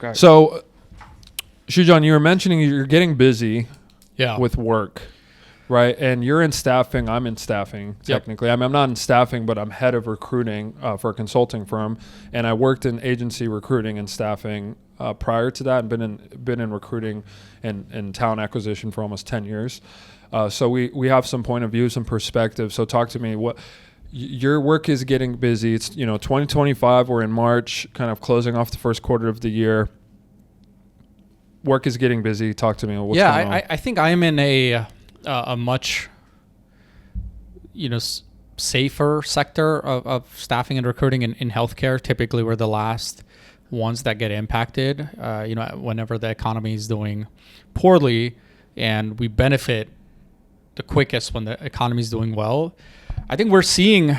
Okay. So, Sujan, you were mentioning you're getting busy with work, right? And you're in staffing. I'm in staffing, technically. I mean, I'm not in staffing, but I'm head of recruiting for a consulting firm. And I worked in agency recruiting and staffing prior to that, and been in recruiting and talent acquisition for almost 10 years. So we have some point of view, some perspective. So talk to me. What your work is getting busy. It's 2025. We're in March, kind of closing off the first quarter of the year. Work is getting busy. Talk to me. What's going on? I think I am in a much safer sector of staffing and recruiting in healthcare. Typically, we're the last ones that get impacted. Whenever the economy is doing poorly, and we benefit the quickest when the economy is doing well. I think we're seeing,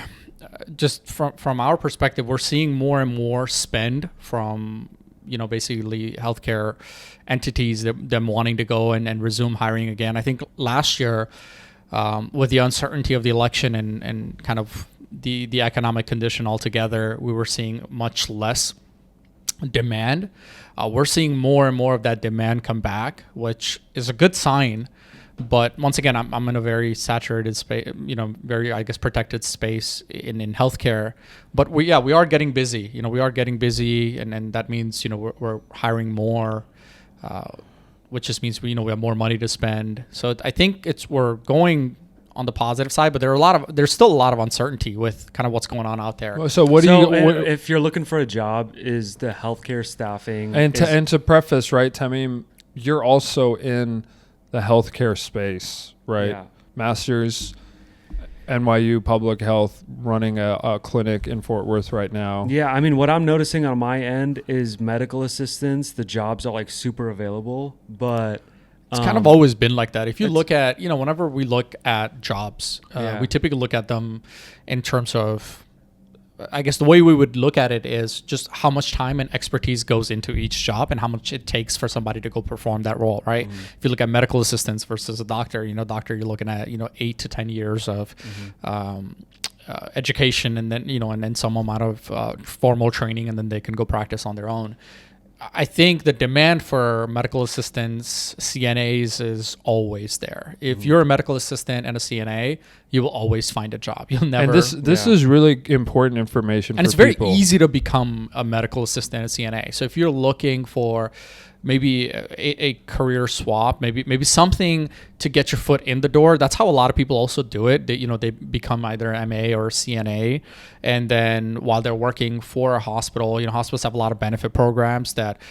just from our perspective, we're seeing more and more spend from basically healthcare entities, them wanting to go and resume hiring again. I think last year, with the uncertainty of the election and kind of the economic condition altogether, we were seeing much less demand. We're seeing more and more of that demand come back, which is a good sign. But once again, I'm in a very saturated space, very, I guess, protected space in healthcare. But we are getting busy. We are getting busy, and that means we're hiring more, which just means we have more money to spend. So I think we're going on the positive side, but there's still a lot of uncertainty with kind of what's going on out there. So if you're looking for a job, is the healthcare staffing and to preface, right, Tamiem, you're also in the healthcare space, right? Yeah. Master's, NYU Public Health, running a clinic in Fort Worth right now. Yeah, I mean, what I'm noticing on my end is medical assistants. The jobs are like super available, but it's kind of always been like that. If you look at, whenever we look at jobs, we typically look at them in terms of, I guess the way we would look at it is just how much time and expertise goes into each job and how much it takes for somebody to go perform that role, right? Mm-hmm. If you look at medical assistants versus a doctor, you're looking at, 8 to 10 years of education, and then some amount of formal training, and then they can go practice on their own. I think the demand for medical assistants, CNAs, is always there. If you're a medical assistant and a CNA, you will always find a job. You'll never. And this is really important information. And for it's people. very easy to become a medical assistant and a CNA. So if you're looking for maybe a career swap, maybe something to get your foot in the door. That's how a lot of people also do it. They become either MA or CNA, and then while they're working for a hospital, hospitals have a lot of benefit programs that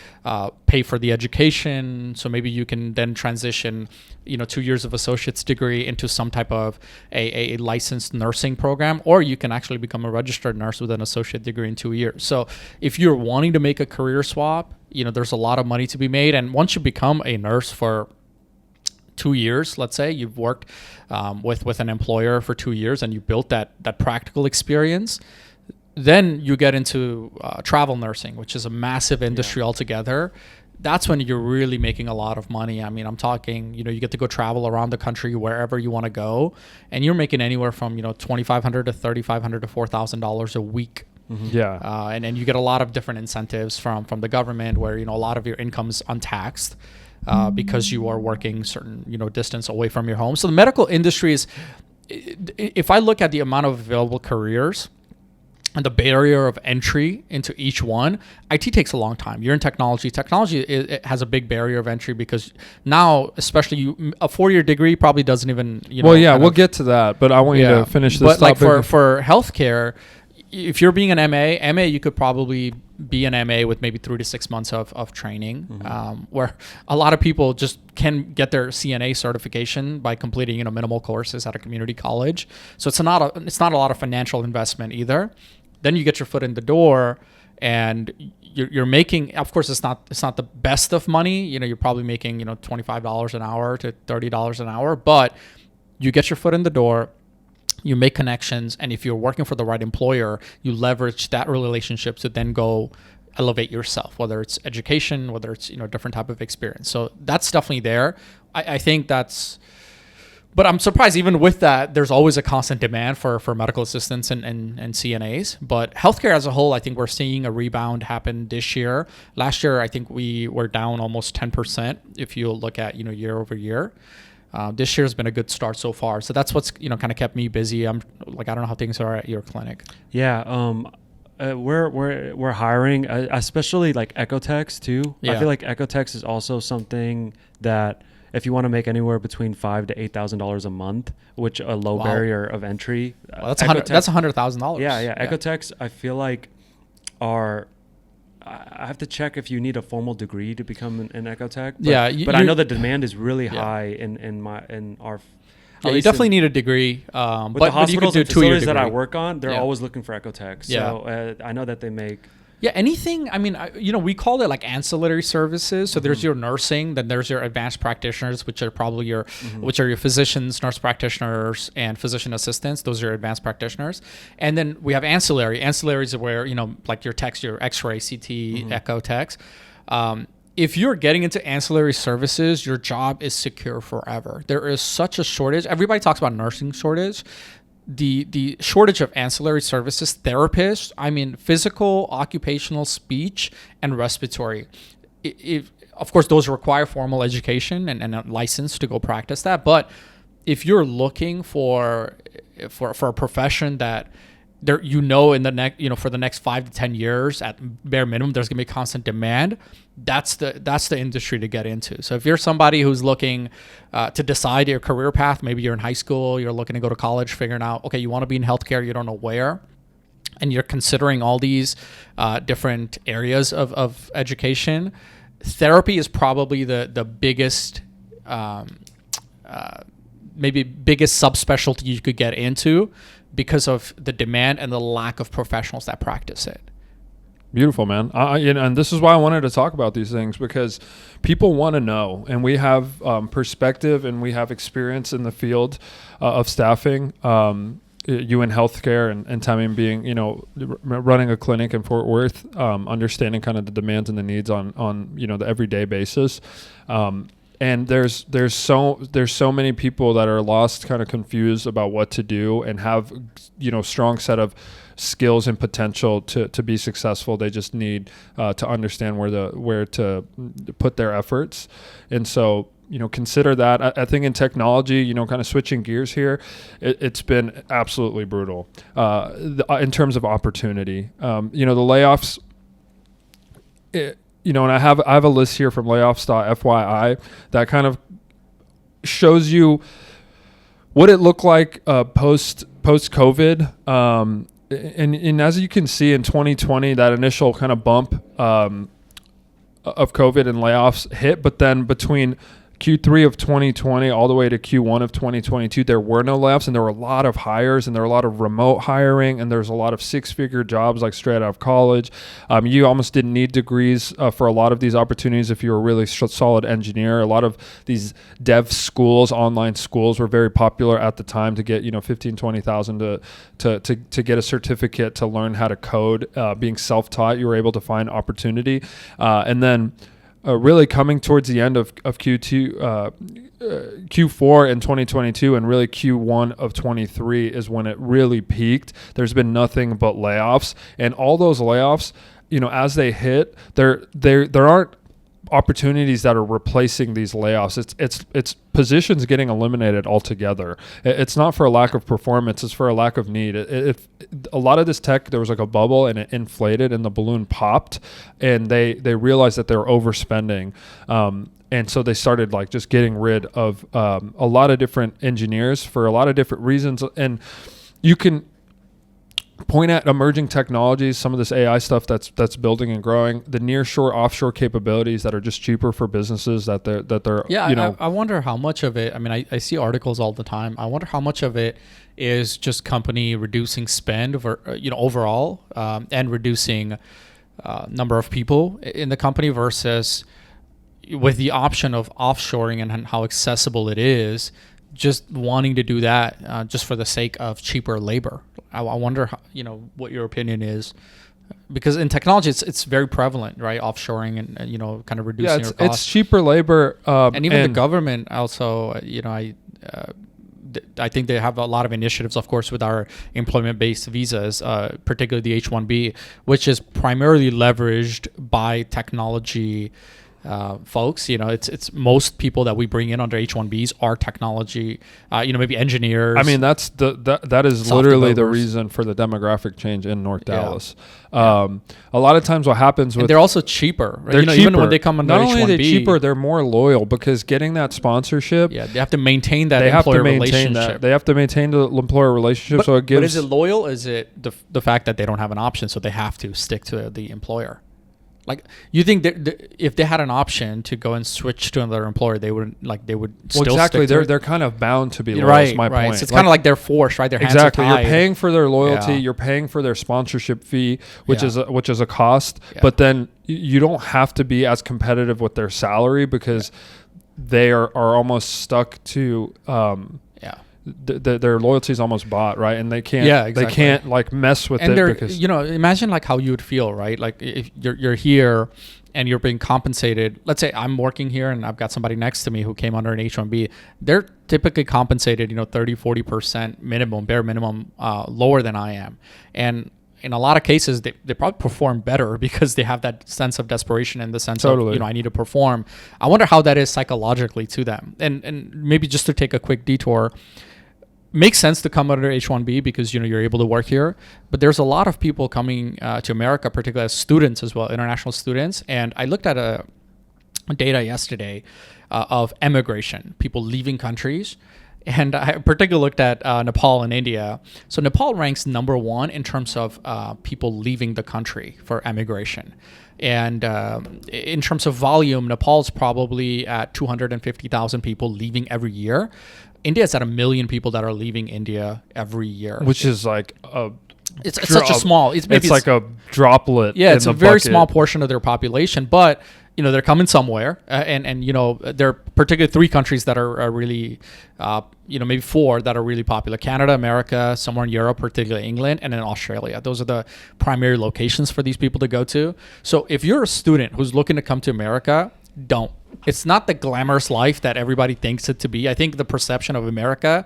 pay for the education. So maybe you can then transition, 2 years of associate's degree into some type of a licensed nursing program, or you can actually become a registered nurse with an associate degree in 2 years. So if you're wanting to make a career swap, there's a lot of money to be made. And once you become a nurse for 2 years, let's say you've worked with an employer for 2 years and you built that practical experience, then you get into travel nursing, which is a massive industry altogether. That's when you're really making a lot of money. I mean, I'm talking, you get to go travel around the country wherever you want to go, and you're making anywhere from, $2,500 to $3,500 to $4,000 a week. Mm-hmm. Yeah. And then you get a lot of different incentives from the government where, a lot of your income is untaxed because you are working certain, distance away from your home. So the medical industry is, if I look at the amount of available careers and the barrier of entry into each one, IT takes a long time. You're in technology. Technology, it has a big barrier of entry because now, especially a 4-year degree probably doesn't even, we'll get to that, but I want you to finish this topic. But like for healthcare, if you're being an MA, you could probably be an MA with maybe 3 to 6 months of training, where a lot of people just can get their CNA certification by completing minimal courses at a community college. So it's not a lot of financial investment either. Then you get your foot in the door, and you're making. Of course, it's not the best of money. You're probably making $25 an hour to $30 an hour, but you get your foot in the door. You make connections, and if you're working for the right employer, you leverage that relationship to then go elevate yourself, whether it's education, whether it's a different type of experience. So that's definitely there. I think that's But I'm surprised even with that, there's always a constant demand for medical assistants and CNAs. But healthcare as a whole, I think we're seeing a rebound happen this year. Last year, I think we were down almost 10% if you look at, year over year. This year's been a good start so far. So that's what's, kind of kept me busy. I'm like, I don't know how things are at your clinic. Yeah. We're hiring, especially like ecotechs too. Yeah. I feel like ecotechs is also something that if you want to make anywhere between $5,000 to $8,000 a month, which a low barrier of entry. Well, that's $100,000. Yeah. Ecotechs, I feel like are. I have to check if you need a formal degree to become an ecotech. But, but I know the demand is really high in our. Yeah, you definitely need a degree. But the hospitals you could do and facilities that I work on, they're always looking for ecotechs. So I know that they make. Yeah, anything. I mean, we call it like ancillary services. So there's your nursing, then there's your advanced practitioners, which are probably which are your physicians, nurse practitioners, and physician assistants. Those are your advanced practitioners. And then we have ancillary. Ancillaries are where, like your techs, your X-ray, CT, echo techs. If you're getting into ancillary services, your job is secure forever. There is such a shortage. Everybody talks about nursing shortage. The shortage of ancillary services, therapists, physical, occupational, speech, and respiratory. Of course, those require formal education and a license to go practice that. But if you're looking for a profession that there, in the next, for the next 5 to 10 years at bare minimum, there's gonna be constant demand. That's the industry to get into. So if you're somebody who's looking to decide your career path, maybe you're in high school, you're looking to go to college, figuring out, okay, you want to be in healthcare, you don't know where, and you're considering all these different areas of education, therapy is probably the biggest, maybe biggest subspecialty you could get into because of the demand and the lack of professionals that practice it. Beautiful, man. And this is why I wanted to talk about these things, because people want to know, and we have perspective and we have experience in the field of staffing. You in healthcare and Tamiem being, running a clinic in Fort Worth, understanding kind of the demands and the needs on the everyday basis. And there's so many people that are lost, kind of confused about what to do, and have strong set of skills and potential to be successful. They just need to understand where to put their efforts. And so consider that. I think in technology, kind of switching gears here, it's been absolutely brutal in terms of opportunity. The layoffs. And I have a list here from layoffs.fyi that kind of shows you what it looked like post COVID. And as you can see in 2020, that initial kind of bump of COVID and layoffs hit, but then between Q3 of 2020 all the way to Q1 of 2022, there were no layoffs, and there were a lot of hires, and there were a lot of remote hiring, and there's a lot of 6-figure jobs like straight out of college. You almost didn't need degrees for a lot of these opportunities if you were a really solid engineer. A lot of these dev schools, online schools, were very popular at the time to get $15,000 to get a certificate to learn how to code. Being self-taught, you were able to find opportunity, and then. Really coming towards the end of Q4 in 2022 and really Q1 of 23 is when it really peaked. There's been nothing but layoffs, and all those layoffs, as they hit, there aren't opportunities that are replacing these layoffs. It's positions getting eliminated altogether. It's not for a lack of performance, it's for a lack of need. If a lot of this tech, there was like a bubble and it inflated and the balloon popped, and they realized that they were overspending. And so they started like just getting rid of a lot of different engineers for a lot of different reasons. And you can point at emerging technologies, some of this AI stuff that's building and growing, the nearshore, offshore capabilities that are just cheaper for businesses that they're I wonder how much of it. I see articles all the time. I wonder how much of it is just company reducing spend over overall and reducing number of people in the company versus with the option of offshoring and how accessible it is. Just wanting to do that just for the sake of cheaper labor. I wonder how, what your opinion is, because in technology it's very prevalent, right? Offshoring and kind of reducing your costs. It's cheaper labor, and even the government also. I think they have a lot of initiatives, of course, with our employment-based visas, particularly the H-1B, which is primarily leveraged by technology folks. It's most people that we bring in under H-1Bs are technology, maybe engineers. I mean, that is literally the reason for the demographic change in North Dallas. A lot of times what happens with... And they're also cheaper. Right? They're cheaper. Even when they come under H-1B. Not only are they cheaper, they're more loyal because getting that sponsorship... Yeah, they have to maintain that employer relationship. They have to maintain the employer relationship, so it gives... But is it loyal? Is it the fact that they don't have an option, so they have to stick to the employer? Like, you think that if they had an option to go and switch to another employer, they would still exactly. Stick to they're kind of bound to be loyal. Right, is my right. point. So it's kind of like they're forced, right? Their hands are tied. You're paying for their loyalty. You're paying for their sponsorship fee, which is a cost. Yeah. But then you don't have to be as competitive with their salary because they are almost stuck to. Their loyalty is almost bought, right? And they can't. Yeah, exactly. They can't like mess with it because imagine like how you would feel, right? Like if you're here and you're being compensated. Let's say I'm working here and I've got somebody next to me who came under an H-1B. They're typically compensated, 30-40% bare minimum, lower than I am, and in a lot of cases, they probably perform better because they have that sense of desperation and the sense of, I need to perform. I wonder how that is psychologically to them. And maybe just to take a quick detour, makes sense to come under H-1B because, you're able to work here. But there's a lot of people coming to America, particularly as students as well, international students. And I looked at a data yesterday of emigration, people leaving countries. And I particularly looked at Nepal and India. So Nepal ranks number 1 in terms of people leaving the country for emigration. And in terms of volume, Nepal's probably at 250,000 people leaving every year. India is at 1 million people that are leaving India every year. Which is like it's such a small... It's like a droplet. Yeah, it's a very small portion of their population. But, they're coming somewhere. And there are particularly 3 countries that are really... maybe 4 that are really popular. Canada, America, somewhere in Europe, particularly England, and then Australia. Those are the primary locations for these people to go to. So if you're a student who's looking to come to America, don't. It's not the glamorous life that everybody thinks it to be. I think the perception of America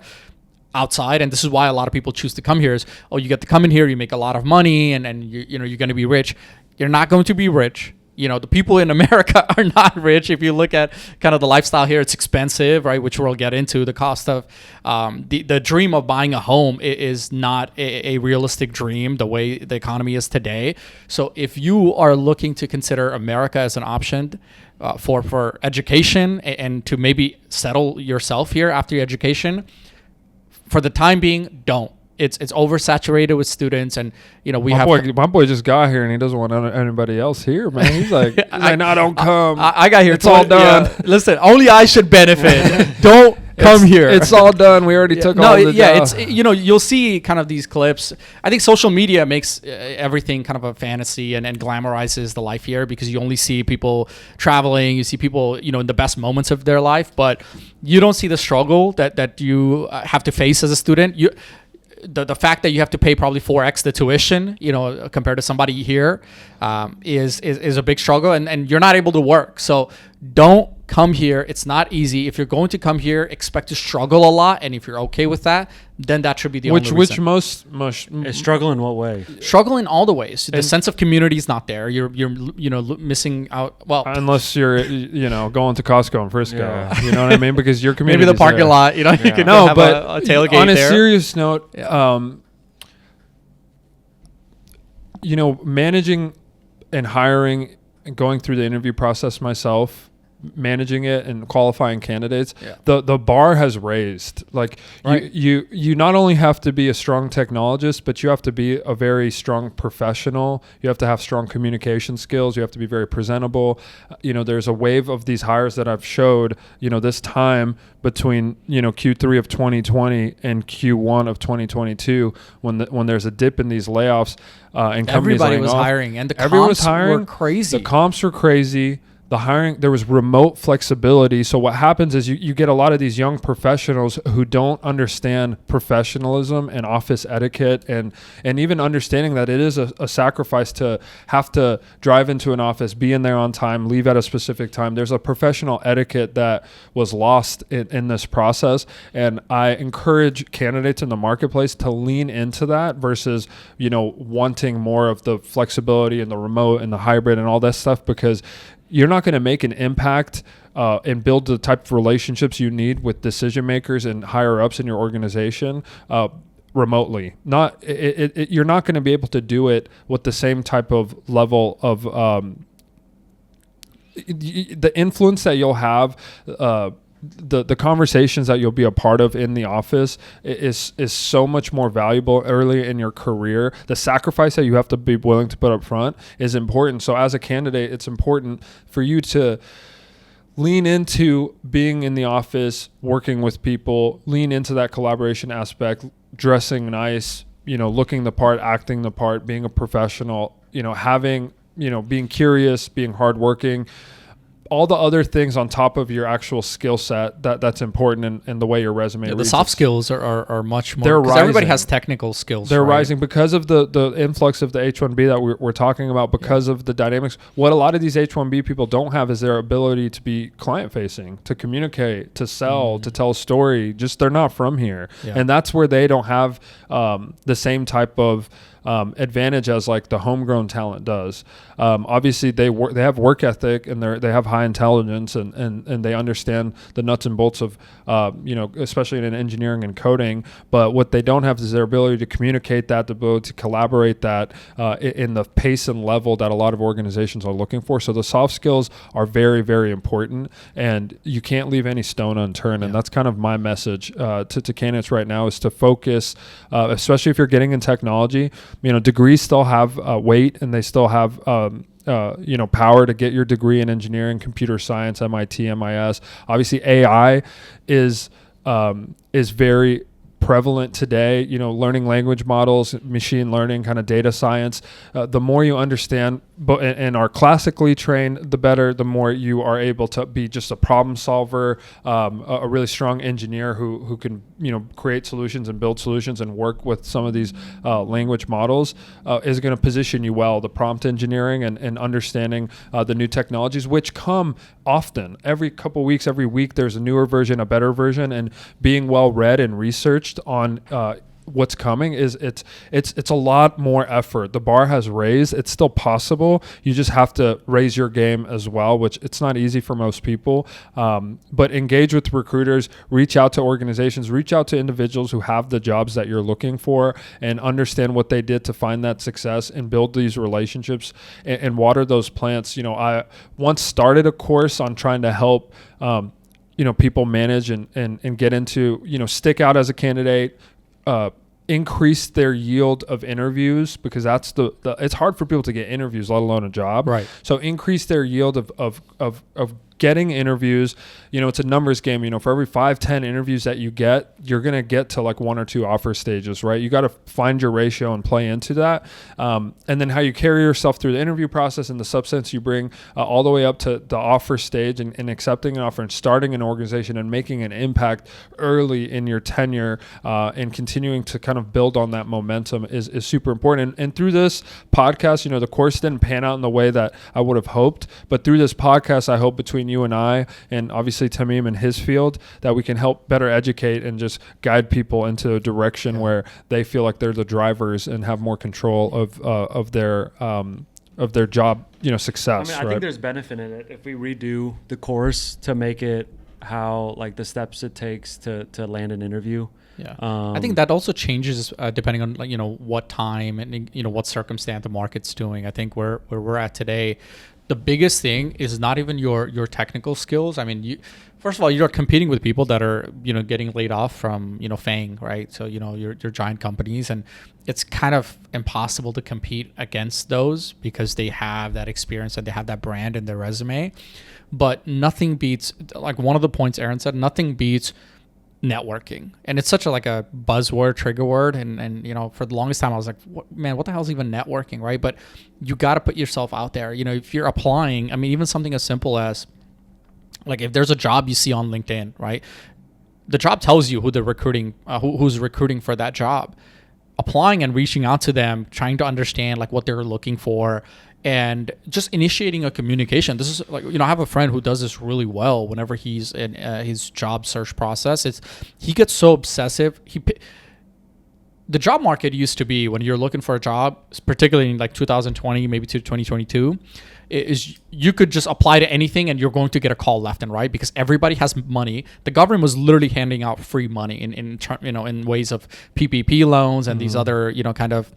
outside, and this is why a lot of people choose to come here, is, you get to come in here, you make a lot of money, and you're going to be rich. You're not going to be rich. The people in America are not rich. If you look at kind of the lifestyle here, it's expensive, right? Which we'll get into. The cost of the dream of buying a home is not a realistic dream the way the economy is today. So if you are looking to consider America as an option for education and to maybe settle yourself here after your education, for the time being, don't. It's oversaturated with students, and my boy just got here and he doesn't want anybody else here, man. He's like, no, don't come. I got here. It's all done. Yeah, listen, only I should benefit. Don't come here. It's all done. We already took all the. Yeah, it's you'll see kind of these clips. I think social media makes everything kind of a fantasy and glamorizes the life here because you only see people traveling. You see people in the best moments of their life, but you don't see the struggle that you have to face as a student. The fact that you have to pay probably 4x the tuition, compared to somebody here, is a big struggle, and you're not able to work. So don't come here. It's not easy. If you're going to come here, expect to struggle a lot, and if you're okay with that, then that should be the only reason. Which most struggle in what way? Struggle in all the ways. The sense of community is not there. You're missing out. Well, unless you're going to Costco in Frisco, you know what I mean? Because your community maybe the parking lot. You could have a tailgate on a there. serious note, managing and hiring and going through the interview process myself, managing it and qualifying candidates, the bar has raised. Like, right. you not only have to be a strong technologist, but you have to be a very strong professional. You have to have strong communication skills. You have to be very presentable. There's a wave of these hires that I've showed, this time between, Q3 of 2020 and Q1 of 2022, when there's a dip in these layoffs, and companies everybody was hiring, and the comps were crazy. The comps were crazy. there was remote flexibility. So what happens is you get a lot of these young professionals who don't understand professionalism and office etiquette, and even understanding that it is a sacrifice to have to drive into an office, be in there on time, leave at a specific time. There's a professional etiquette that was lost in this process. And I encourage candidates in the marketplace to lean into that versus, wanting more of the flexibility and the remote and the hybrid and all that stuff, because you're not going to make an impact and build the type of relationships you need with decision makers and higher ups in your organization remotely. You're not going to be able to do it with the same type of level of the influence that you'll have. The conversations that you'll be a part of in the office is so much more valuable early in your career. The sacrifice that you have to be willing to put up front is important. So as a candidate, it's important for you to lean into being in the office, working with people, lean into that collaboration aspect, dressing nice, looking the part, acting the part, being a professional, being curious, being hardworking. All the other things on top of your actual skill set that's important in the way your resume reads. The soft skills are much more, because everybody has technical skills. They're rising because of the influx of the H-1B that we're talking about, because of the dynamics. What a lot of these H-1B people don't have is their ability to be client facing, to communicate, to sell, to tell a story. Just they're not from here. Yeah. And that's where they don't have the same type of advantage as like the homegrown talent does. Obviously they have work ethic, and they have high intelligence, and they understand the nuts and bolts of especially in engineering and coding. But what they don't have is their ability to communicate that, the ability to collaborate that in the pace and level that a lot of organizations are looking for. So the soft skills are very, very important, and you can't leave any stone unturned. And that's kind of my message to candidates right now, is to focus, especially if you're getting in technology. Degrees still have weight, and they still have power to get your degree in engineering, computer science, MIT, MIS. Obviously, AI is very prevalent today. Learning language models, machine learning, kind of data science. The more you understand and are classically trained, the better. The more you are able to be just a problem solver, a really strong engineer who can create solutions and build solutions and work with some of these language models is going to position you well. The prompt engineering and understanding the new technologies, which come often. Every couple weeks, every week, there's a newer version, a better version, and being well read and researched on what's coming it's a lot more effort. The bar has raised. It's still possible. You just have to raise your game as well, which it's not easy for most people. But engage with recruiters, reach out to organizations, reach out to individuals who have the jobs that you're looking for, and understand what they did to find that success, and build these relationships and water those plants. I once started a course on trying to help people manage and get into, stick out as a candidate, increase their yield of interviews, because that's it's hard for people to get interviews, let alone a job. Right. So increase their yield of getting interviews. It's a numbers game. For every 5-10 interviews that you get, you're going to get to like 1 or 2 offer stages, right? You got to find your ratio and play into that. And then how you carry yourself through the interview process and the substance you bring all the way up to the offer stage, and accepting an offer and starting an organization and making an impact early in your tenure, and continuing to kind of build on that momentum is super important. And through this podcast, the course didn't pan out in the way that I would have hoped, but through this podcast, I hope between you and I, and obviously Tamiem and his field, that we can help better educate and just guide people into a direction where they feel like they're the drivers and have more control of their job, success. I think there's benefit in it if we redo the course to make it how, like, the steps it takes to land an interview. Yeah, I think that also changes depending on what time and what circumstance the market's doing. I think where we're at today, the biggest thing is not even your technical skills. I mean, first of all, you're competing with people that are getting laid off from FANG, right? So your giant companies, and it's kind of impossible to compete against those because they have that experience and they have that brand in their resume. But nothing beats, like one of the points Aaron said, nothing beats networking. And it's such a like a buzzword, trigger word, and you know, for the longest time I was like, what the hell is even networking, right? But you got to put yourself out there. You know, if you're applying, I mean, even something as simple as like if there's a job you see on LinkedIn, right? The job tells you who they're recruiting, who's recruiting for that job. Applying and reaching out to them, trying to understand like what they're looking for, and just initiating a communication. This is like, you know, I have a friend who does this really well whenever he's in his job search process. He gets so obsessive. The job market used to be, when you're looking for a job, particularly in like 2020, maybe to 2022, is you could just apply to anything and you're going to get a call left and right because everybody has money. The government was literally handing out free money in ways of PPP loans and these other, you know, kind of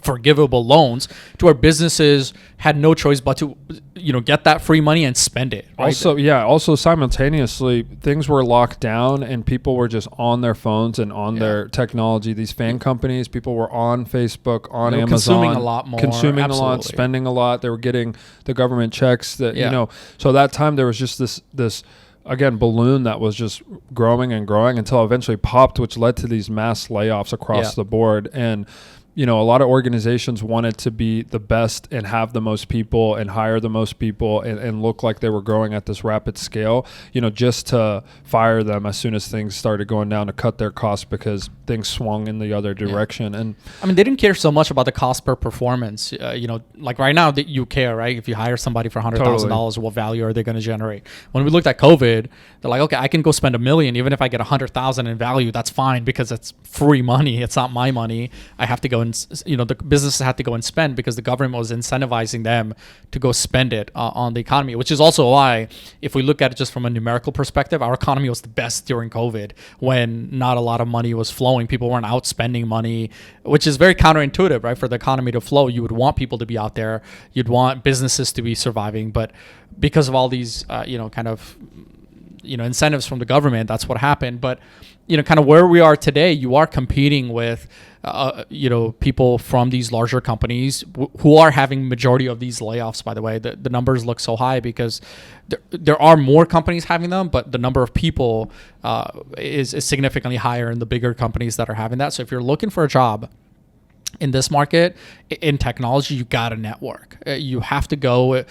forgivable loans, to where businesses had no choice but to, you know, get that free money and spend it. Right? Also simultaneously things were locked down and people were just on their phones and on their technology. These fan companies, people were on Facebook, on Amazon, consuming a lot more, a lot, spending a lot. They were getting the government checks that, you know, so that time there was just this again, balloon that was just growing and growing until eventually popped, which led to these mass layoffs across the board. And you know, a lot of organizations wanted to be the best and have the most people and hire the most people and look like they were growing at this rapid scale, you know, just to fire them as soon as things started going down, to cut their costs because things swung in the other direction. And I mean, they didn't care so much about the cost per performance. You know, like right now that you care, right? If you hire somebody for $100,000, what value are they going to generate? When we looked at COVID, they're like, okay, I can go spend $1 million. Even if I get $100,000 in value, that's fine because it's free money. It's not my money. I have to go and, you know, the businesses had to go and spend because the government was incentivizing them to go spend it on the economy, which is also why, if we look at it just from a numerical perspective, our economy was the best during COVID when not a lot of money was flowing. People weren't out spending money, which is very counterintuitive, right? For the economy to flow, you would want people to be out there. You'd want businesses to be surviving. But because of all these, you know, kind of, you know, incentives from the government, that's what happened. But, you know, kind of where we are today, you are competing with, you know, people from these larger companies who are having majority of these layoffs. By the way, the numbers look so high because there are more companies having them, but the number of people is significantly higher in the bigger companies that are having that. So if you're looking for a job in this market, in technology, you got to network. You have to go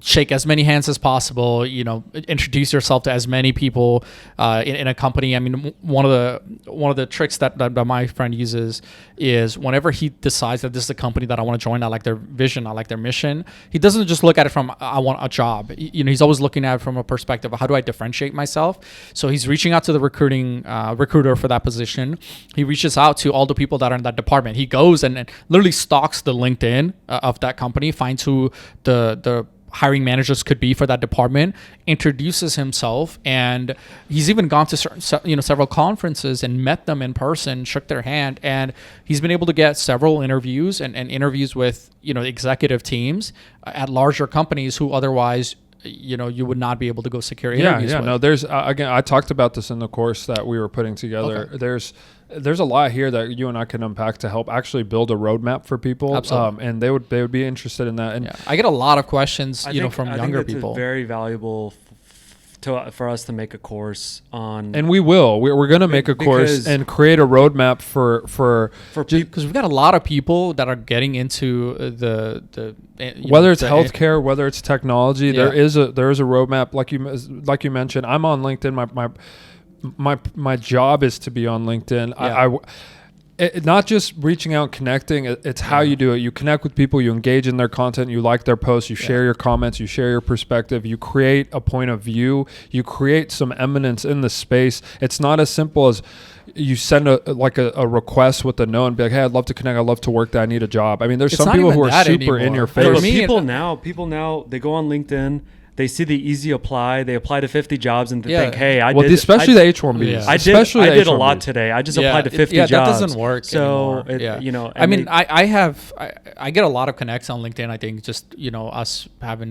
shake as many hands as possible, you know, introduce yourself to as many people in a company. I mean, one of the tricks that my friend uses is whenever he decides that this is a company that I want to join, I like their vision, I like their mission, he doesn't just look at it from, I want a job. You know, he's always looking at it from a perspective of how do I differentiate myself? So he's reaching out to the recruiter for that position. He reaches out to all the people that are in that department. He goes and literally stalks the LinkedIn of that company, finds who the hiring managers could be for that department, introduces himself, and he's even gone to several conferences and met them in person, shook their hand, and he's been able to get several interviews and interviews with, you know, executive teams at larger companies who otherwise, you know, you would not be able to go secure interviews with. No, there's again, I talked about this in the course that we were putting together. Okay. There's a lot here that you and I can unpack to help actually build a roadmap for people. Absolutely. And they would be interested in that. And I get a lot of questions, from younger people. It's very valuable for us to make a course on. And we will. We're going to make a course and create a roadmap for because we've got a lot of people that are getting into whether it's healthcare, whether it's technology, there is a roadmap. Like you mentioned, I'm on LinkedIn. My job is to be on LinkedIn. Not just reaching out, connecting. It's how you do it. You connect with people, you engage in their content, you like their posts, you share your comments, you share your perspective, you create a point of view, you create some eminence in the space. It's not as simple as you send a request with a no and be like, hey, I'd love to connect, I'd love to work there, I need a job. I mean, there's some people who are super anymore. In your face. People now, they go on LinkedIn, they see the easy apply. They apply to 50 jobs and they think, "Hey, especially the H-1Bs. Yeah. I did a lot today. I just applied to 50 jobs." That doesn't work. So you know, I mean, I get a lot of connects on LinkedIn. I think just, you know, us having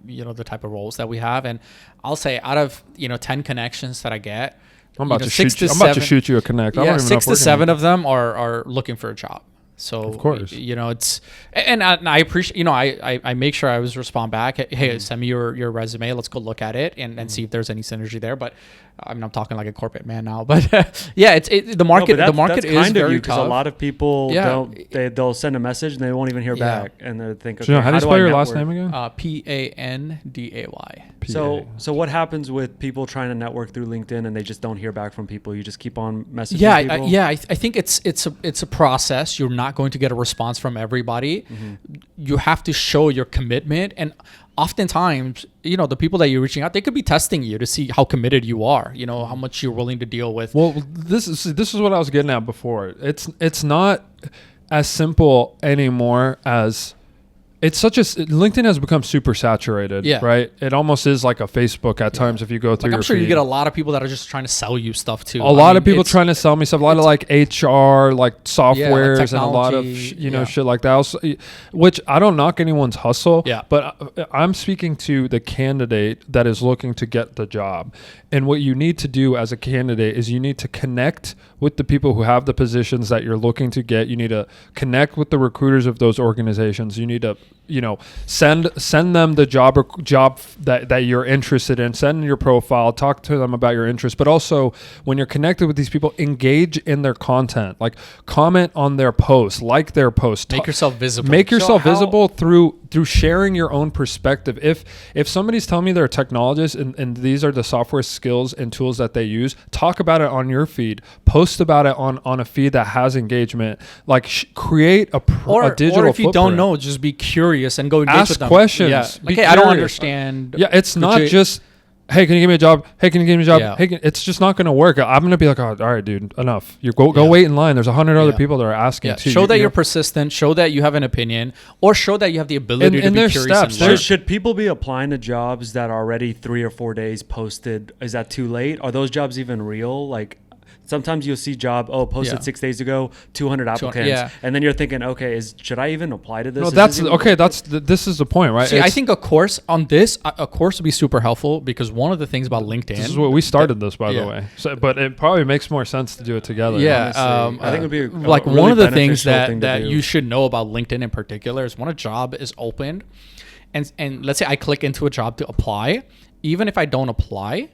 the type of roles that we have, and I'll say out of 10 connections that I get, I'm about to shoot you a connect. Yeah, 6 to 7 of them are looking for a job. So of course, it's, and I appreciate, I make sure I always respond back. Hey, send me your resume. Let's go look at it and see if there's any synergy there. But I mean, I'm talking like a corporate man now, but yeah, the market is very tough. Because a lot of people they'll send a message and they won't even hear back, and they think, okay, Sujan, how do you spell your last name again? Panday. So what happens with people trying to network through LinkedIn and they just don't hear back from people? You just keep on messaging people? I think it's a process. You're not going to get a response from everybody. Mm-hmm. You have to show your commitment, and oftentimes, the people that you're reaching out, they could be testing you to see how committed you are, how much you're willing to deal with. Well, this is what I was getting at before. It's not as simple anymore as LinkedIn has become super saturated, right? It almost is like a Facebook at times if you go through your I'm sure feed. You get a lot of people that are just trying to sell you stuff too. A lot of people trying to sell me stuff, a lot of like HR, like softwares and a lot of, shit like that. Which I don't knock anyone's hustle, but I'm speaking to the candidate that is looking to get the job. And what you need to do as a candidate is you need to connect with the people who have the positions that you're looking to get. You need to connect with the recruiters of those organizations. You need to, send them the job that you're interested in. Send your profile, talk to them about your interests. But also, when you're connected with these people, engage in their content. Like, comment on their posts, like their posts. Make yourself visible. Make yourself visible through sharing your own perspective. If somebody's telling me they're a technologist and these are the software skills and tools that they use, talk about it on your feed. Post about it on a feed that has engagement. Like, create a digital footprint. Or if you don't know, just be curious and go engage with them. Ask questions. Yeah. Like, hey, I don't understand. Yeah, it's not just, hey, can you give me a job? Hey, can you give me a job? Yeah. Hey, it's just not going to work. I'm going to be like, oh, all right, dude, enough. You go wait in line. There's 100 other people that are asking too. Show that you're persistent. Show that you have an opinion, or show that you have the ability to be curious. And learn. Should people be applying to jobs that are already 3 or 4 days posted? Is that too late? Are those jobs even real? Like, sometimes you'll see job posted 6 days ago, 200 applicants, and then you're thinking, okay, should I even apply to this? No, this is the point, right? See, I think a course on this, a course would be super helpful, because one of the things about LinkedIn. This is what we started this, by the way. So, but it probably makes more sense to do it together. Yeah, I think it would be like really one of the things that you should know about LinkedIn in particular is when a job is opened, and let's say I click into a job to apply, even if I don't apply,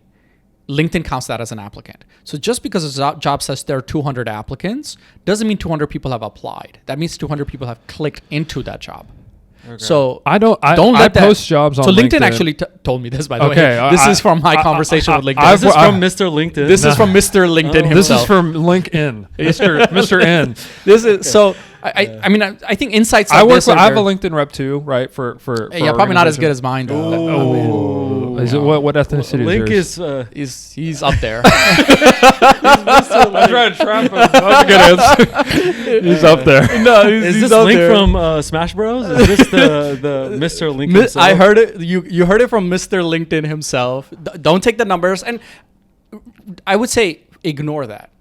LinkedIn counts that as an applicant. So just because a job says there are 200 applicants doesn't mean 200 people have applied. That means 200 people have clicked into that job. Okay. So I post jobs on LinkedIn. So LinkedIn actually told me this, by the way. This is from my conversation with LinkedIn. This is from Mr. LinkedIn. This is from Mr. LinkedIn himself. This is from LinkedIn. Mr. N. This is so. I mean, I think insights. I have a LinkedIn rep too, right? For probably not as good as mine. Is it what ethnicity? Link is he's up there. I'm trying to trap him. That's a good answer. He's up there. No, is this Link from Smash Bros? Is this the Mr. Link himself? I heard it. You heard it from Mr. LinkedIn himself. Don't take the numbers, and I would say ignore that.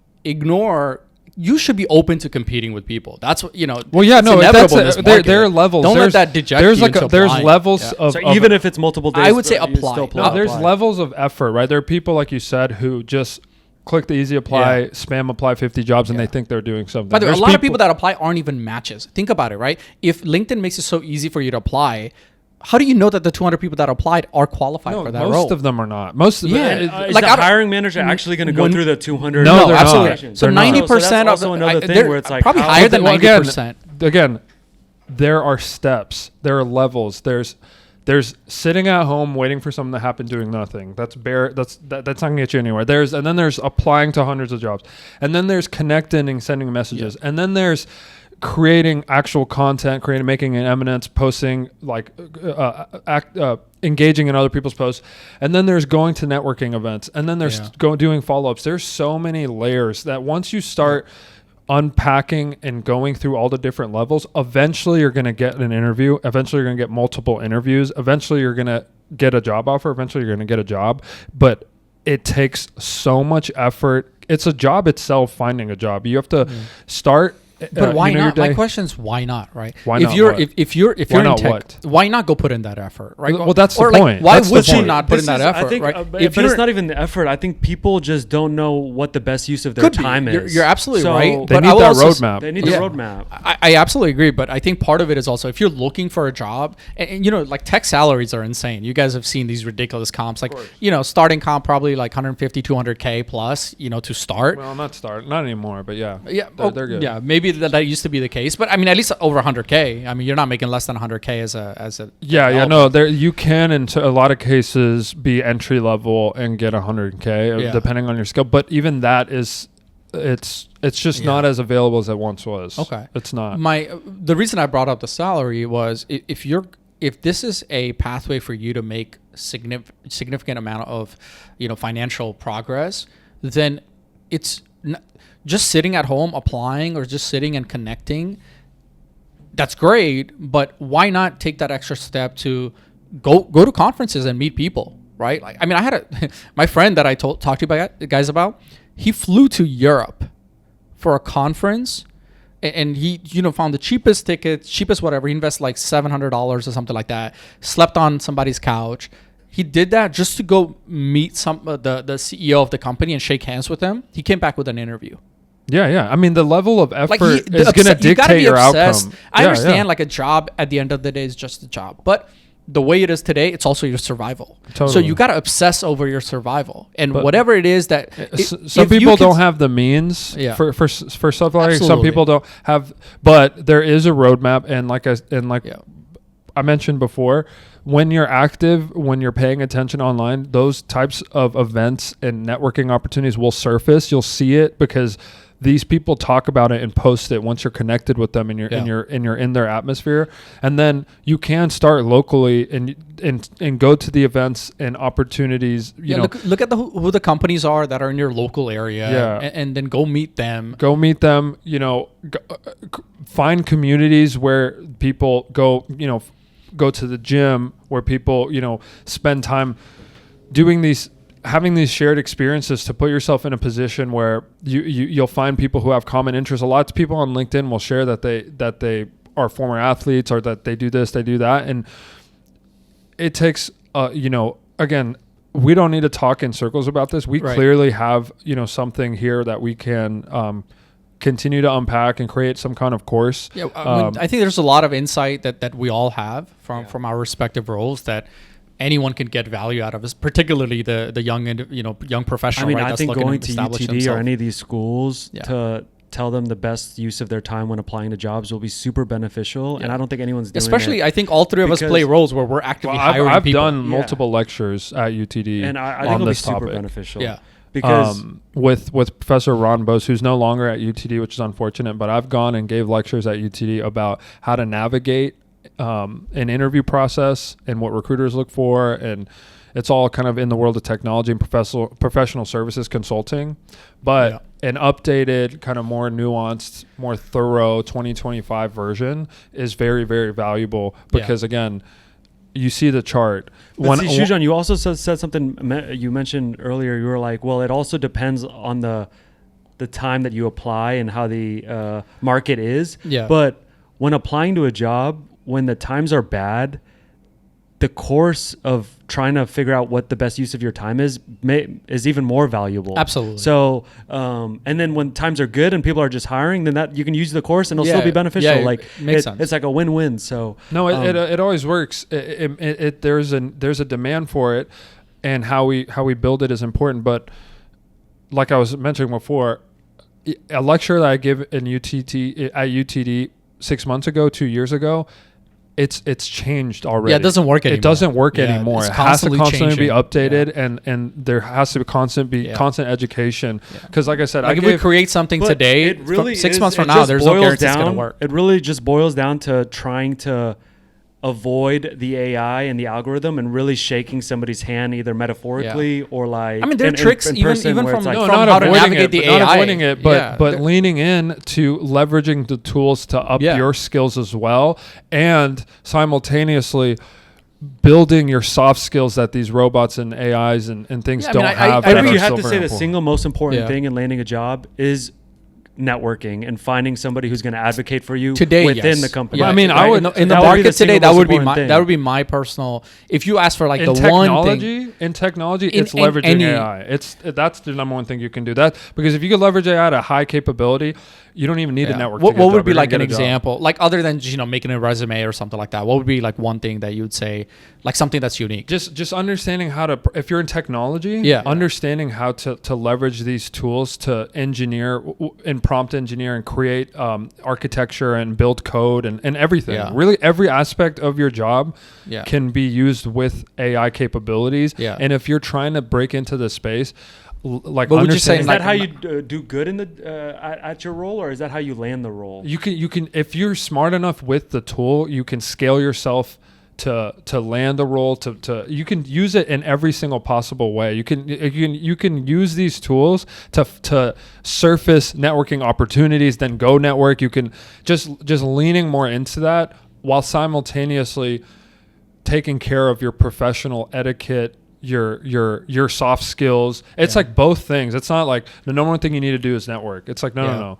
You should be open to competing with people. That's what Well, yeah, no, there are levels. Don't let that deject you. There's levels of. So even if it's multiple days, I would say apply. No, there's levels of effort, right? There are people, like you said, who just click the easy apply, spam apply 50 jobs, and they think they're doing something. By the way, a lot of people that apply aren't even matches. Think about it, right? If LinkedIn makes it so easy for you to apply, how do you know that the 200 people that applied are qualified for that role? Most of them are not. Most of them. Is the hiring manager actually going to go through the 200? No, absolutely. So 90% of that's also another thing where it's like probably higher than 90%. Again, there are steps. There are levels. There's sitting at home waiting for something to happen, doing nothing. That's not going to get you anywhere. And then there's applying to hundreds of jobs, and then there's connecting and sending messages, and then there's creating actual content, making an eminence, posting, like engaging in other people's posts, and then there's going to networking events, and then there's doing follow-ups. There's so many layers that once you start unpacking and going through all the different levels, eventually you're going to get an interview. Eventually you're going to get multiple interviews. Eventually you're going to get a job offer. Eventually you're going to get a job, but it takes so much effort. It's a job itself, finding a job. You have to start But why not? My question is why not, right? Why if not? You're if you're in tech, what? why not go put in that effort, right? Well, that's the point. Why that's would you not put in that effort, I think, right? But it's not even the effort. I think people just don't know what the best use of their time is. You're absolutely right. They need that roadmap. They need the roadmap. I absolutely agree, but I think part of it is also if you're looking for a job, and like tech salaries are insane. You guys have seen these ridiculous comps, like starting comp probably like 150, 200K plus, to start. Well, not anymore, but yeah, they're good. Yeah, maybe that used to be the case, but I mean, at least over 100K. I mean, you're not making less than 100K as a no. There you can in a lot of cases be entry level and get 100K depending on your skill, but even that is it's just not as available as it once was. Okay, it's not. The reason I brought up the salary was if this is a pathway for you to make significant amount of financial progress, then it's just sitting at home applying or just sitting and connecting. That's great, but why not take that extra step to go to conferences and meet people, right? Like, I mean, I had my friend that I talked to you guys about. He flew to Europe for a conference, and he found the cheapest tickets, cheapest whatever. He invested like $700 or something like that. Slept on somebody's couch. He did that just to go meet the CEO of the company and shake hands with him. He came back with an interview. Yeah. I mean, the level of effort is going to dictate your outcome. I understand, like a job at the end of the day is just a job, but the way it is today, it's also your survival. Totally. So you got to obsess over your survival, and whatever it is that some people don't have the means for stuff like that. Some people don't have, but there is a roadmap, and I mentioned before, when you're active, when you're paying attention online, those types of events and networking opportunities will surface. You'll see it because these people talk about it and post it once you're connected with them and you're in their atmosphere. And then you can start locally and go to the events and opportunities. Look at who the companies are that are in your local area, and then go meet them. Find communities where people go to the gym, where people spend time having these shared experiences to put yourself in a position where you'll find people who have common interests. A lot of people on LinkedIn will share that they are former athletes or that they do this, they do that. And it takes, again, we don't need to talk in circles about this. We clearly have, something here that we can, continue to unpack and create some kind of course. Yeah. I think there's a lot of insight that we all have from our respective roles that anyone can get value out of, is particularly the young young professional. I mean, right, I think going to UTD or any of these schools to tell them the best use of their time when applying to jobs will be super beneficial. And I don't think anyone's doing Especially, I think all three of us play roles where we're actively hiring I've people. I've done multiple lectures at UTD and I on think this it'll be topic. super beneficial. Yeah. Because with Professor Ron Bose, who's no longer at UTD, which is unfortunate, but I've gone and gave lectures at UTD about how to navigate an interview process and what recruiters look for, and it's all kind of in the world of technology and professional services consulting, but an updated, kind of more nuanced, more thorough 2025 version is very, very valuable because again, you see the chart. Sujan, you also said something you mentioned earlier. You were like, well, it also depends on the time that you apply and how the market is. Yeah. But when applying to a job, when the times are bad, the course of trying to figure out what the best use of your time is even more valuable. Absolutely. So, and then when times are good and people are just hiring, then that you can use the course and it'll still be beneficial. Yeah, like makes sense. It's like a win-win. So no, it always works. There's a demand for it, and how we build it is important. But like I was mentioning before, a lecture that I give in UTD 6 months ago, 2 years ago, it's changed already. Yeah, it doesn't work anymore. It doesn't work anymore. It has to constantly be updated, and there has to constant education. Because like I said, if we create something today, it really 6 months from now, there's no guarantee it's going to work. It really just boils down to trying to avoid the AI and the algorithm and really shaking somebody's hand either metaphorically or like. I mean, there are tricks in even from how to navigate the AI. Not avoiding it, but leaning in to leveraging the tools to up your skills as well, and simultaneously building your soft skills that these robots and AIs and things don't have. But if you have to say the single most important thing in landing a job is networking and finding somebody who's going to advocate for you today, within the company. Yeah, I mean, right? I would in the market today. That would be my personal. If you ask for like the one thing in technology, it's leveraging AI. That's the number one thing you can do. That because if you could leverage AI at a high capability, you don't even need a network. What would be like an example, like other than just, making a resume or something like that? What would be like one thing that you would say, like something that's unique? Just understanding how to, if you're in technology, understanding how to leverage these tools to engineer and prompt engineer and create architecture and build code and everything. Yeah. Really, every aspect of your job can be used with AI capabilities. Yeah. And if you're trying to break into the space, like, but would you say is that how you do good in the at your role, or is that how you land the role? You can if you're smart enough with the tool, you can scale yourself to land the role. To you can use it in every single possible way. You can use these tools to surface networking opportunities, then go network. You can just leaning more into that while simultaneously taking care of your professional etiquette, your soft skills. It's like both things. It's not like the number one thing you need to do is network. It's like no.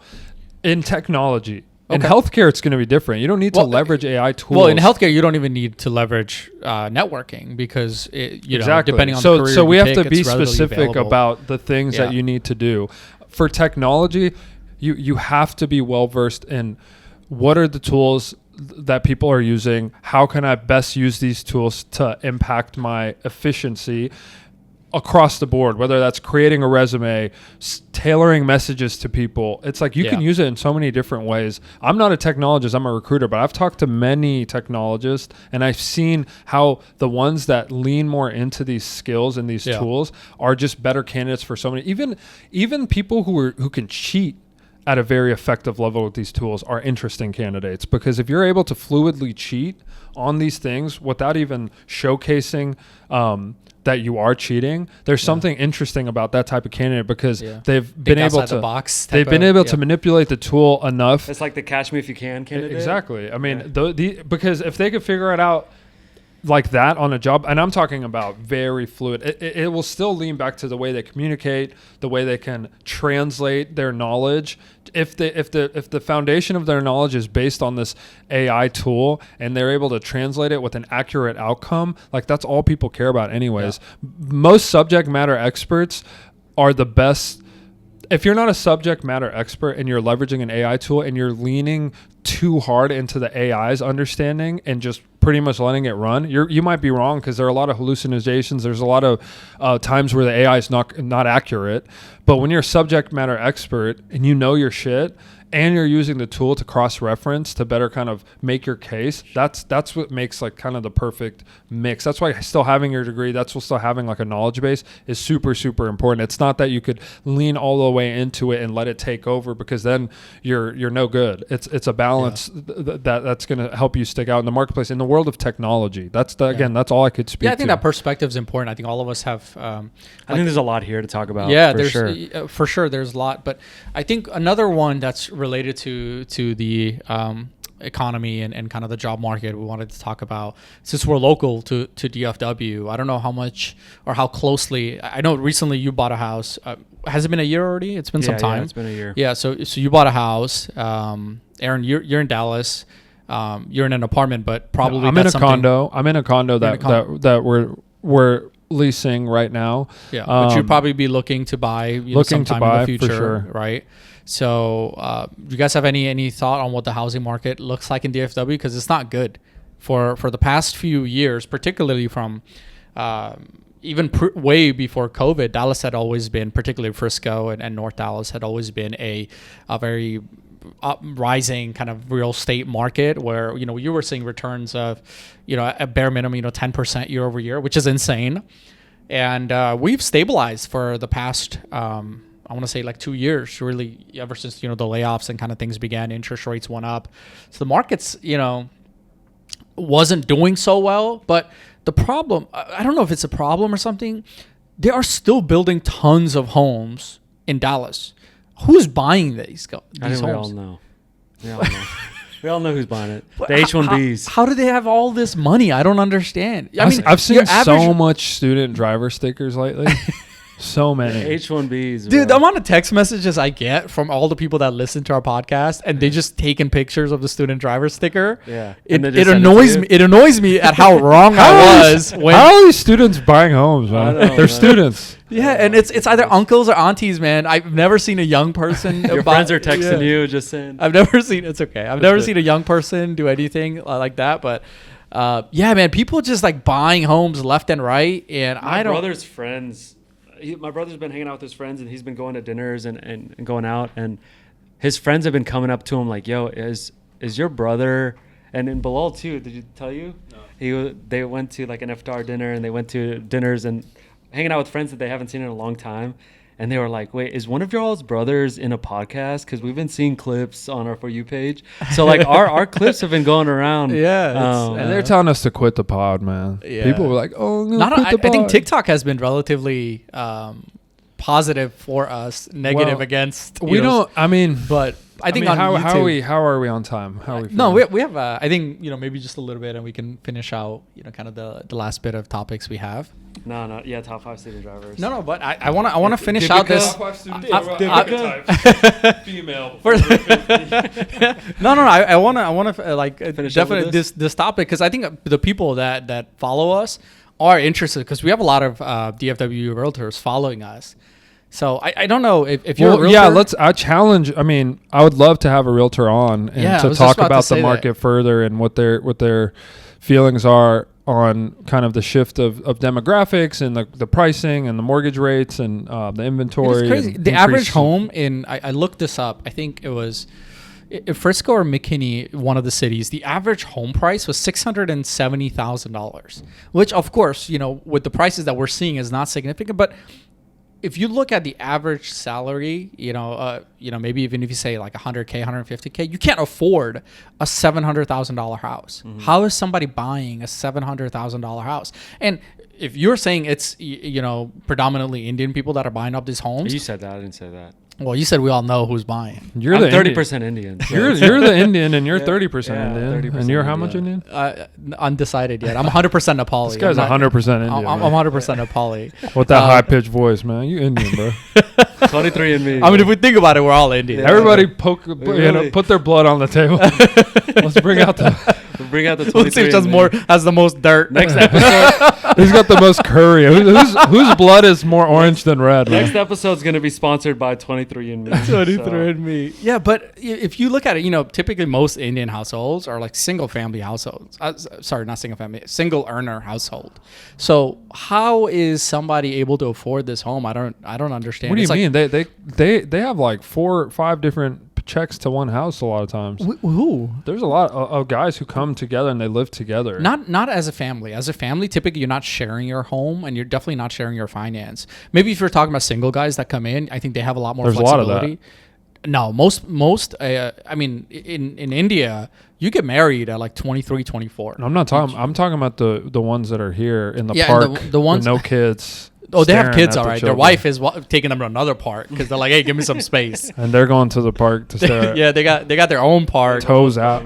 In technology, in healthcare, it's going to be different. You don't need to leverage AI tools. Well, in healthcare, you don't even need to leverage networking because depending on the career so we have to be specific about the things that you need to do. For technology, you have to be well versed in what are the tools that people are using, how can I best use these tools to impact my efficiency across the board, whether that's creating a resume, tailoring messages to people. It's like you can use it in so many different ways. I'm not a technologist, I'm a recruiter, but I've talked to many technologists and I've seen how the ones that lean more into these skills and these tools are just better candidates for so many. Even people who can cheat at a very effective level with these tools are interesting candidates, because if you're able to fluidly cheat on these things without even showcasing that you are cheating, there's something interesting about that type of candidate, because they've been able to manipulate the tool enough. It's like the catch me if you can candidate. Exactly. I mean, because if they could figure it out like that on a job, and I'm talking about very fluid, it will still lean back to the way they communicate, the way they can translate their knowledge. If the foundation of their knowledge is based on this AI tool and they're able to translate it with an accurate outcome, like that's all people care about anyways. Most subject matter experts are the best. If you're not a subject matter expert and you're leveraging an AI tool and you're leaning too hard into the AI's understanding and just pretty much letting it run, you might be wrong, because there are a lot of hallucinations. There's a lot of times where the AI is not accurate. But when you're a subject matter expert and you know your shit, and you're using the tool to cross-reference to better kind of make your case, that's what makes like kind of the perfect mix. That's why still having your degree, that's what still having like a knowledge base is super, super important. It's not that you could lean all the way into it and let it take over, because then you're no good. It's a balance that's going to help you stick out in the marketplace. In the world of technology, that's again, that's all I could speak to. I think that perspective is important. I think all of us have... I think there's a lot here to talk about. For sure there's a lot. But I think another one that's related to the economy and kind of the job market we wanted to talk about, since we're local to DFW. I don't know how much or how closely. I know recently you bought a house. Has it been a year already? It's been some time. Yeah, it's been a year. Yeah, so you bought a house. Aaron, you're in Dallas. You're in an apartment, but probably I'm in a condo. I'm in a condo that we're leasing right now. Yeah, but you'd probably be looking to buy sometime in the future, for sure. Right? So, do you guys have any thought on what the housing market looks like in DFW? Because it's not good for the past few years, particularly from even way before COVID. Dallas had always been, particularly Frisco and North Dallas, had always been a very rising kind of real estate market where, you were seeing returns of, at bare minimum, 10% year over year, which is insane. And we've stabilized for the past, I want to say like 2 years, really, ever since, the layoffs and kind of things began. Interest rates went up. So the market's, wasn't doing so well. But the problem, I don't know if it's a problem or something. They are still building tons of homes in Dallas. Who's buying these homes? I think we all know. We all know who's buying it. The H-1Bs. How do they have all this money? I don't understand. I've seen so much student driver stickers lately. So many H-1Bs, dude. The amount of text messages I get from all the people that listen to our podcast and they just taking pictures of the student driver sticker. Yeah, it annoys me. It annoys me at how wrong I was. How are these students buying homes, man? They're students. Yeah, and it's either uncles or aunties, man. I've never seen a young person. Your friends are texting you, just saying. I've never seen. It's okay. I've never seen a young person do anything like that, but. Yeah, man, people just like buying homes left and right, and my brother's friends. My brother's been hanging out with his friends, and he's been going to dinners and going out, and his friends have been coming up to him like, "Yo, is your brother?" And in Bilal too. Did you tell you? No. They went to like an iftar dinner, and they went to dinners and hanging out with friends that they haven't seen in a long time. And they were like, wait, is one of y'all's brothers in a podcast? Because we've been seeing clips on our For You page. So, like, our clips have been going around. Yeah. And they're telling us to quit the pod, man. Yeah. People were like, oh, I'm gonna quit the pod. I think TikTok has been relatively positive for us, negative against. We don't, I mean. But I think on YouTube. How are we on time? How are we feeling? No, we have, I think, maybe just a little bit and we can finish out, kind of the last bit of topics we have. No, yeah, top 5 student drivers. No, but I want to finish out this. Top 5 student female. No, I want to like finish definitely this topic because I think the people that follow us are interested because we have a lot of DFW realtors following us. So I don't know if you're a realtor. Yeah, I challenge. I mean, I would love to have a realtor on and to talk about the market further and what their feelings are on kind of the shift of demographics and the pricing and the mortgage rates and the inventory. It's crazy. The average home I looked this up. I think it was Frisco or McKinney, one of the cities. The average home price was $670,000, which of course, with the prices that we're seeing is not significant, but if you look at the average salary, maybe even if you say like 100K, 150K, you can't afford a $700,000 house. Mm-hmm. How is somebody buying a $700,000 house? And if you're saying it's, predominantly Indian people that are buying up these homes. You said that. I didn't say that. Well, you said we all know who's buying. I'm 30% Indian. So. You're the Indian and you're 30% Indian. 30% and you're how much Indian? Undecided yet. I'm 100% Nepali. This guy's 100% Indian. I'm 100% Nepali. With that high-pitched voice, man. You Indian, bro. 23 and me. I mean, if we think about it, we're all Indian. Yeah. Everybody put their blood on the table. Let's bring out the 23. Let's see which has the most dirt. Next episode. Who's got the most curry? Whose blood is more orange than red? Next episode's going to be sponsored by 23andMe. 23andMe. Yeah, but if you look at it, typically most Indian households are like single family households. Sorry, not single family, single earner household. So how is somebody able to afford this home? I don't understand. What do you mean? They have like 4 or 5 different checks to one house a lot of times. Who? There's a lot of guys who come together and they live together. Not as a family. As a family, typically you're not sharing your home and you're definitely not sharing your finance. Maybe if you're talking about single guys that come in, I think they have a lot more flexibility. A lot of that. No, most I mean in India, you get married at like 23, 24. I'm not talking I'm talking about the ones that are here in the park the ones with no kids. Oh, they have kids, all right. Their wife is taking them to another park because they're like, "Hey, give me some space." And they're going to the park to stare. Yeah, they got their own park. Toes out.